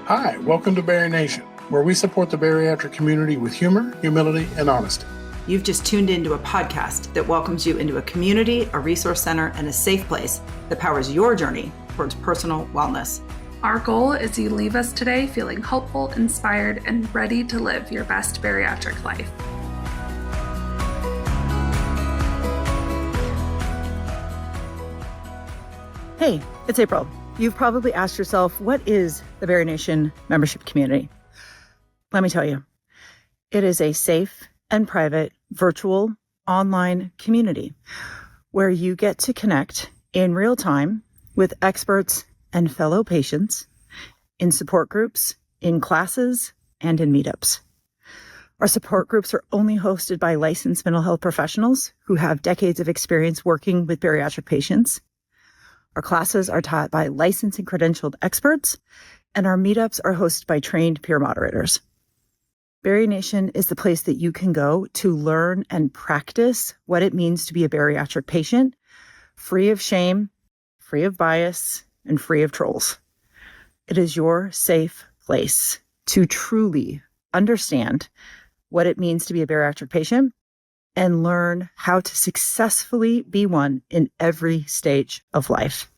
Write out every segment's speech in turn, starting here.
Hi, welcome to Berry Nation, where we support the bariatric community with humor, humility, and honesty. You've just tuned into a podcast that welcomes you into a community, a resource center, and a safe place that powers your journey towards personal wellness. Our goal is you leave us today feeling hopeful, inspired, and ready to live your best bariatric life. Hey, it's April. You've probably asked yourself, what is the Berry Nation membership community? Let me tell you, it is a safe and private virtual online community where you get to connect in real time with experts and fellow patients in support groups, in classes, and in meetups. Our support groups are only hosted by licensed mental health professionals who have decades of experience working with bariatric patients. Our classes are taught by licensed and credentialed experts, and our meetups are hosted by trained peer moderators. Berry Nation is the place that you can go to learn and practice what it means to be a bariatric patient, free of shame, free of bias, and free of trolls. It is your safe place to truly understand what it means to be a bariatric patient and learn how to successfully be one in every stage of life.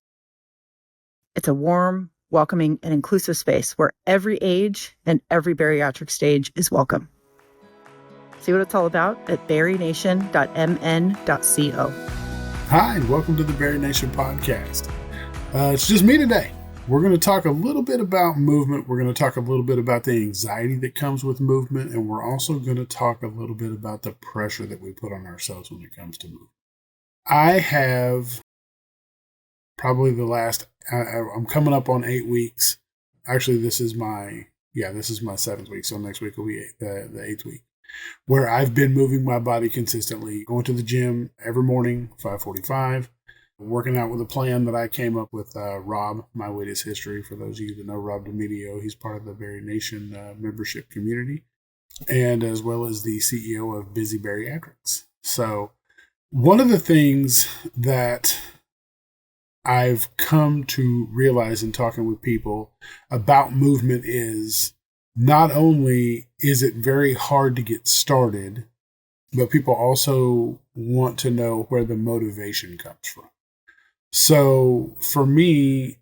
It's a warm, welcoming, and inclusive space where every age and every bariatric stage is welcome. See what it's all about at berrynation.mn.co. Hi, and welcome to the Berry Nation podcast. It's just me today. We're going to talk a little bit about movement. We're going to talk a little bit about the anxiety that comes with movement. And we're also going to talk a little bit about the pressure that we put on ourselves when it comes to movement. I have probably I'm coming up on 8 weeks. Actually, this is my 7th week. So next week will be the 8th week, where I've been moving my body consistently, going to the gym every morning, 5:45. Working out with a plan that I came up with Rob, My Weight is History. For those of you that know Rob DeMedio, he's part of the Berry Nation membership community, and as well as the CEO of Busy Bariatrics. So one of the things that I've come to realize in talking with people about movement is not only is it very hard to get started, but people also want to know where the motivation comes from. So for me,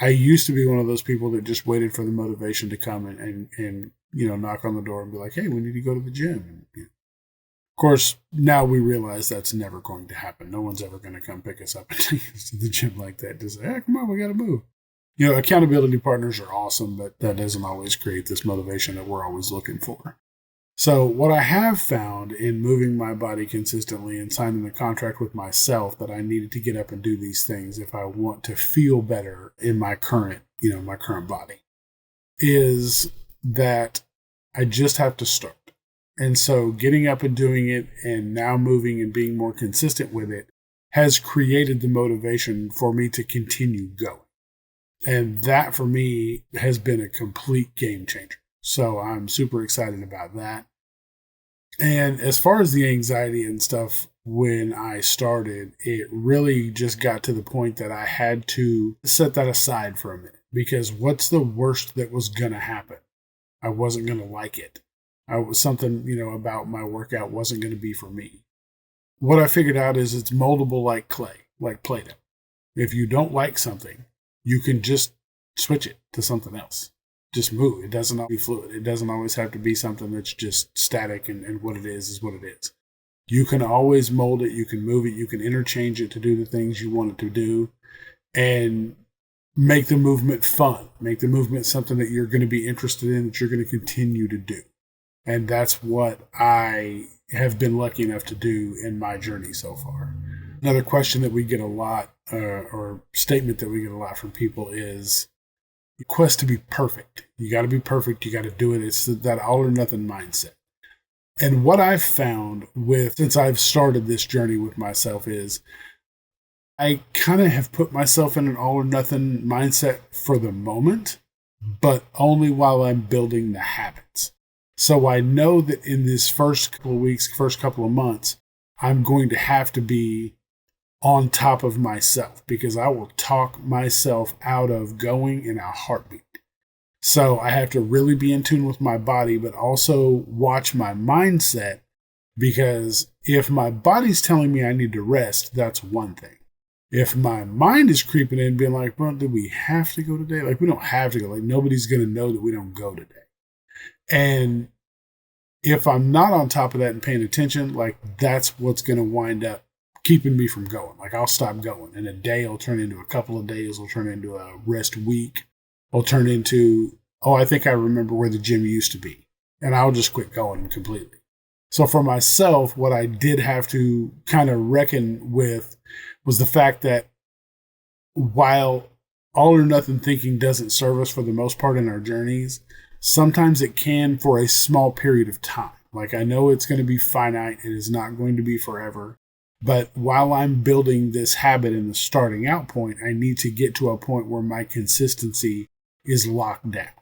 I used to be one of those people that just waited for the motivation to come and knock on the door and be like, hey, we need to go to the gym. And, of course, now we realize that's never going to happen. No one's ever going to come pick us up and take us to the gym like that to say, hey, come on, we got to move. Accountability partners are awesome, but that doesn't always create this motivation that we're always looking for. So what I have found in moving my body consistently and signing the contract with myself that I needed to get up and do these things if I want to feel better in my current body, is that I just have to start. And so getting up and doing it and now moving and being more consistent with it has created the motivation for me to continue going. And that for me has been a complete game changer. So I'm super excited about that. And as far as the anxiety and stuff, when I started, it really just got to the point that I had to set that aside for a minute, because what's the worst that was going to happen? I wasn't going to like it. Something about my workout wasn't going to be for me. What I figured out is it's moldable like clay, like Play-Doh. If you don't like something, you can just switch it to something else. Just move. It doesn't always be fluid. It doesn't always have to be something that's just static and what it is what it is. You can always mold it. You can move it. You can interchange it to do the things you want it to do and make the movement fun. Make the movement something that you're going to be interested in, that you're going to continue to do. And that's what I have been lucky enough to do in my journey so far. Another question that we get a lot, or statement that we get a lot from people is, the quest to be perfect. You got to be perfect. You got to do it. It's that all or nothing mindset. And what I've found since I've started this journey with myself is I kind of have put myself in an all or nothing mindset for the moment, but only while I'm building the habits. So I know that in this first couple of weeks, first couple of months, I'm going to have to be on top of myself, because I will talk myself out of going in a heartbeat. So I have to really be in tune with my body, but also watch my mindset, because if my body's telling me I need to rest, that's one thing. If my mind is creeping in, being like, well, do we have to go today? Like, we don't have to go. Like, nobody's going to know that we don't go today. And if I'm not on top of that and paying attention, like, that's what's going to wind up keeping me from going. Like, I'll stop going. And a day will turn into a couple of days, will turn into a rest week, will turn into, oh, I think I remember where the gym used to be. And I'll just quit going completely. So for myself, what I did have to kind of reckon with was the fact that while all or nothing thinking doesn't serve us for the most part in our journeys, sometimes it can for a small period of time. Like, I know it's going to be finite. It is not going to be forever. But while I'm building this habit in the starting out point, I need to get to a point where my consistency is locked down.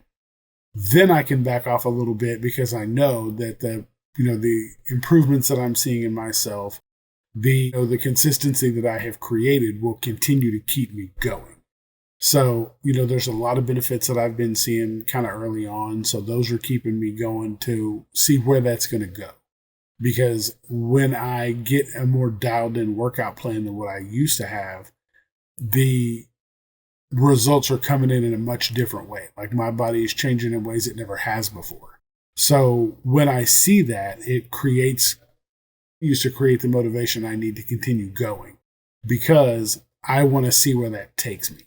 Then I can back off a little bit, because I know that the improvements that I'm seeing in myself, the consistency that I have created will continue to keep me going. So, there's a lot of benefits that I've been seeing kind of early on. So those are keeping me going to see where that's going to go. Because when I get a more dialed in workout plan than what I used to have, the results are coming in a much different way. Like, my body is changing in ways it never has before. So when I see that, it used to create the motivation I need to continue going, because I want to see where that takes me.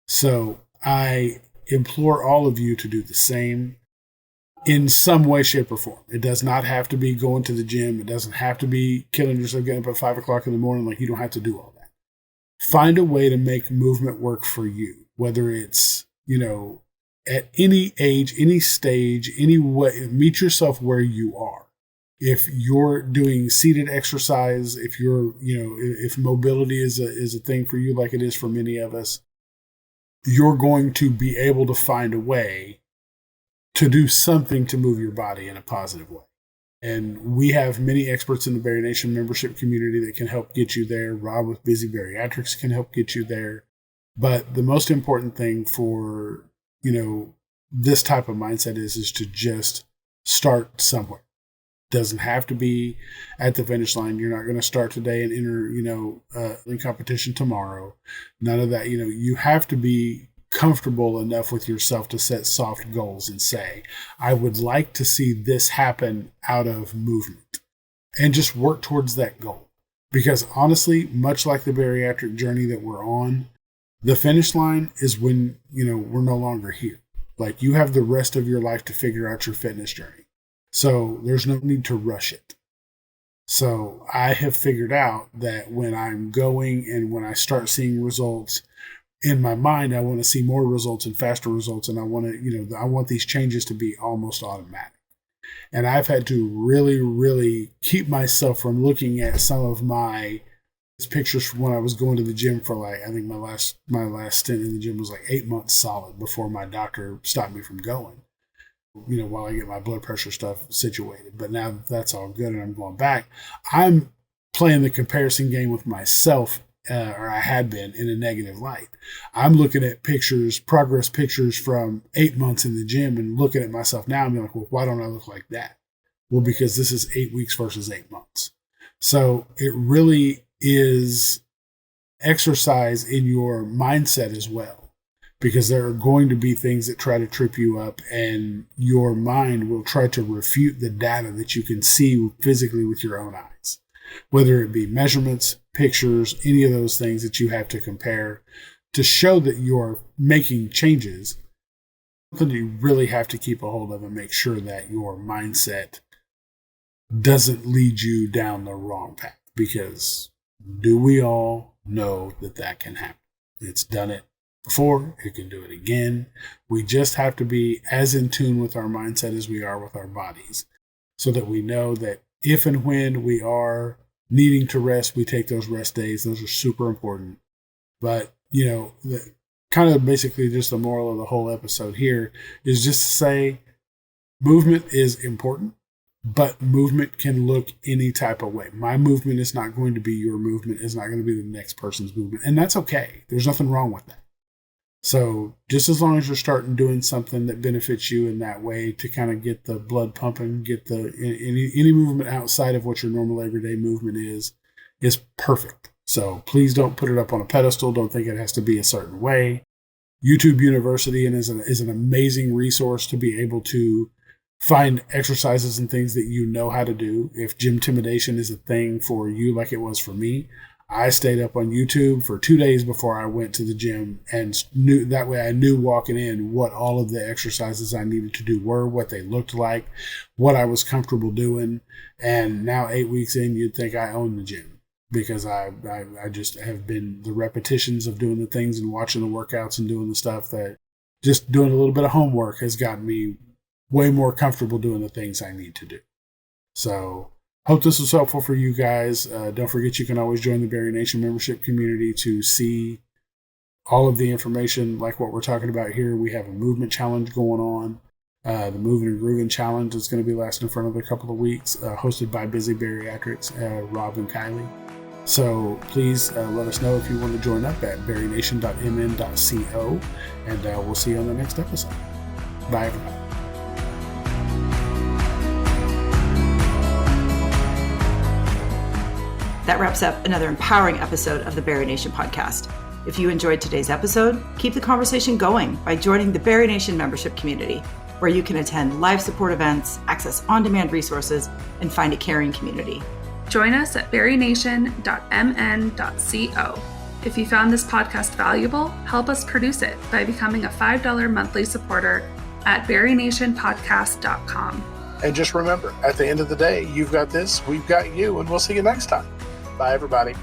So I implore all of you to do the same in some way, shape, or form. It does not have to be going to the gym. It doesn't have to be killing yourself, getting up at 5 o'clock in the morning. Like, you don't have to do all that. Find a way to make movement work for you, whether it's, at any age, any stage, any way. Meet yourself where you are. If you're doing seated exercise, if you're, if mobility is a thing for you, like it is for many of us, you're going to be able to find a way to do something to move your body in a positive way. And we have many experts in the Barry Nation membership community that can help get you there. Rob with Busy Bariatrics can help get you there. But the most important thing for, this type of mindset is to just start somewhere. Doesn't have to be at the finish line. You're not going to start today and enter, in competition tomorrow. None of that. You have to be comfortable enough with yourself to set soft goals and say, I would like to see this happen out of movement, and just work towards that goal. Because honestly, much like the bariatric journey that we're on, the finish line is when, we're no longer here. Like, you have the rest of your life to figure out your fitness journey. So there's no need to rush it. So I have figured out that when I'm going and when I start seeing results, in my mind, I want to see more results and faster results. And I want to, I want these changes to be almost automatic. And I've had to really, really keep myself from looking at some of my pictures from when I was going to the gym for, like, I think my last stint in the gym was like 8 months solid before my doctor stopped me from going, while I get my blood pressure stuff situated. But now that that's all good and I'm going back, I'm playing the comparison game with myself, or I had been, in a negative light. I'm looking at progress pictures from 8 months in the gym, and looking at myself now and being like, well, why don't I look like that? Well, because this is 8 weeks versus 8 months. So it really is exercise in your mindset as well, because there are going to be things that try to trip you up, and your mind will try to refute the data that you can see physically with your own eyes, whether it be measurements, pictures, any of those things that you have to compare to show that you're making changes. Something you really have to keep a hold of and make sure that your mindset doesn't lead you down the wrong path, because do we all know that can happen? It's done it before. It can do it again. We just have to be as in tune with our mindset as we are with our bodies, so that we know that if and when we are needing to rest, we take those rest days. Those are super important. But, the kind of basically just the moral of the whole episode here is just to say movement is important, but movement can look any type of way. My movement is not going to be your movement. It's not going to be the next person's movement. And that's okay. There's nothing wrong with that. So just as long as you're starting doing something that benefits you in that way to kind of get the blood pumping, get the any movement outside of what your normal everyday movement is perfect. So please don't put it up on a pedestal. Don't think it has to be a certain way. YouTube University is an amazing resource to be able to find exercises and things that you know how to do. If gym intimidation is a thing for you like it was for me, I stayed up on YouTube for 2 days before I went to the gym and I knew walking in what all of the exercises I needed to do were, what they looked like, what I was comfortable doing. And now 8 weeks in, you'd think I own the gym because I just have been the repetitions of doing the things and watching the workouts and doing the stuff that just doing a little bit of homework has gotten me way more comfortable doing the things I need to do. So hope this was helpful for you guys. Don't forget you can always join the Barry Nation membership community to see all of the information like what we're talking about here. We have a movement challenge going on. The Moving and Grooving Challenge is going to be lasting for another couple of weeks, hosted by Busy Bariatrics, Rob and Kylie. So please let us know if you want to join up at barrynation.mn.co, and we'll see you on the next episode. Bye, everybody. That wraps up another empowering episode of the Barry Nation podcast. If you enjoyed today's episode, keep the conversation going by joining the Barry Nation membership community, where you can attend live support events, access on-demand resources, and find a caring community. Join us at barrynation.mn.co. If you found this podcast valuable, help us produce it by becoming a $5 monthly supporter at barrynationpodcast.com. And just remember, at the end of the day, you've got this, we've got you, and we'll see you next time. Bye, everybody.